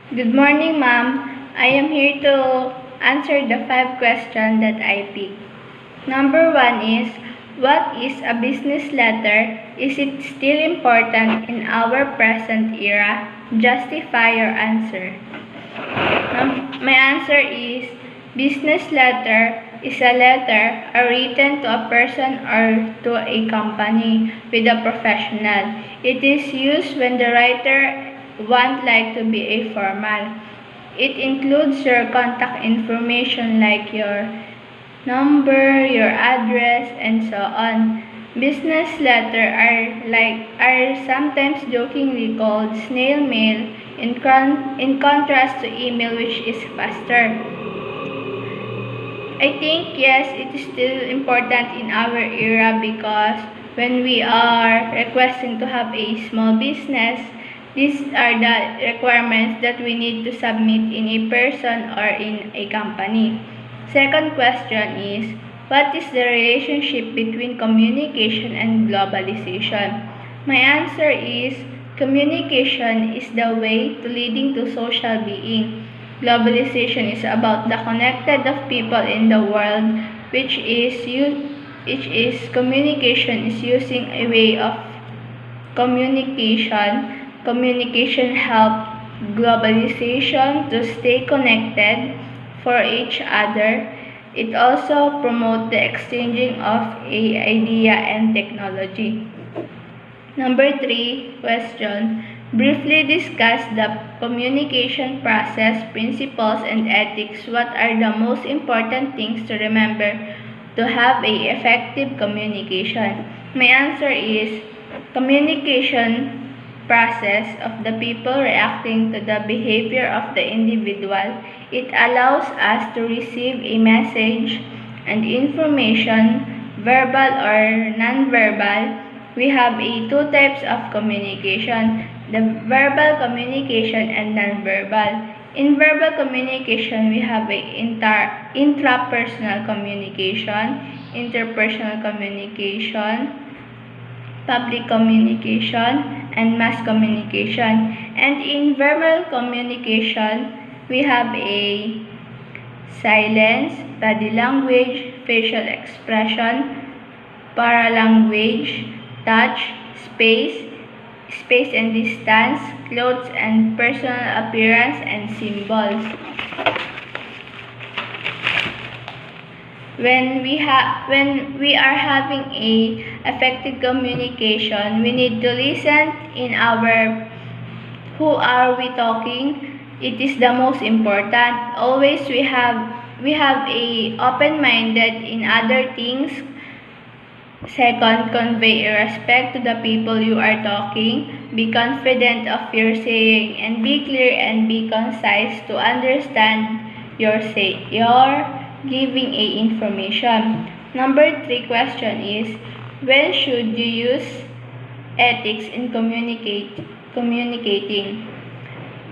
Good morning, ma'am. I am here to answer the 5 questions that I picked. Number 1 is, what is a business letter? Is it still important in our present era? Justify your answer. My answer is, business letter is a letter written to a person or to a company with a professional. It is used when the writer want like to be a formal. It includes your contact information like your number, your address, and so on. Business letter are sometimes jokingly called snail mail in contrast to email, which is faster. I think yes, it is still important in our era because when we are requesting to have a small business, these are the requirements that we need to submit in a person or in a company. Second question is, what is the relationship between communication and globalization? My answer is, communication is the way to leading to social being. Globalization is about the connected of people in the world, which is communication is using a way of communication. Communication help globalization to stay connected for each other. It also promotes the exchanging of idea and technology. Number 3 question. Briefly discuss the communication process, principles, and ethics. What are the most important things to remember to have a effective communication? My answer is, communication process of the people reacting to the behavior of the individual. It allows us to receive a message and information, verbal or non-verbal. We have two types of communication, the verbal communication and non-verbal. In verbal communication, we have a intrapersonal communication, interpersonal communication, public communication, and mass communication. And in verbal communication, we have a silence, body language, facial expression, paralanguage, touch, space and distance, clothes and personal appearance, and symbols. When we are having a effective communication, we need to listen in our who are we talking. It is the most important. Always we have a open-minded in other things. Second, convey respect to the people you are talking. Be confident of your saying and be clear and be concise to understand your giving a information. Number 3 question is, when should you use ethics in communicating?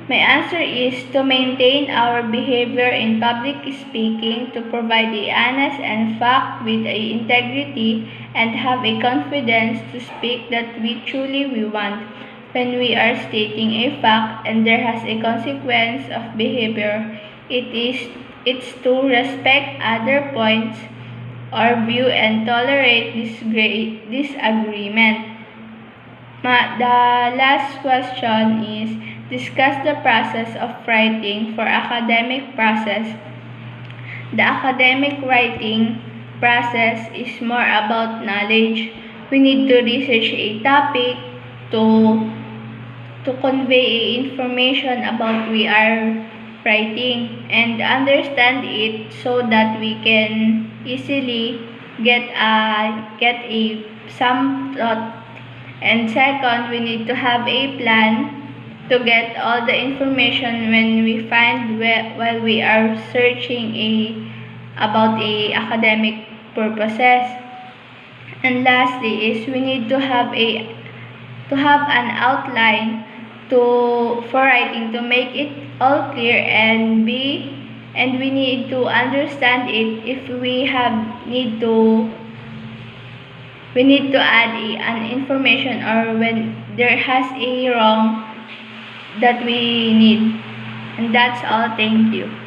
My answer is to maintain our behavior in public speaking, to provide a honest and fact with a integrity, and have a confidence to speak that we truly want. When we are stating a fact and there has a consequence of behavior, it's to respect other points or view and tolerate disagreement. The last question is, discuss the process of writing for academic process. The academic writing process is more about knowledge. We need to research a topic to convey information about we are writing and understand it so that we can easily get a some thought. And second, we need to have a plan to get all the information when we find while we are searching about a academic purposes. And lastly is we need to have an outline for writing to make it all clear and we need to understand it if we need to add an information or when there has a wrong that we need. And that's all. Thank you.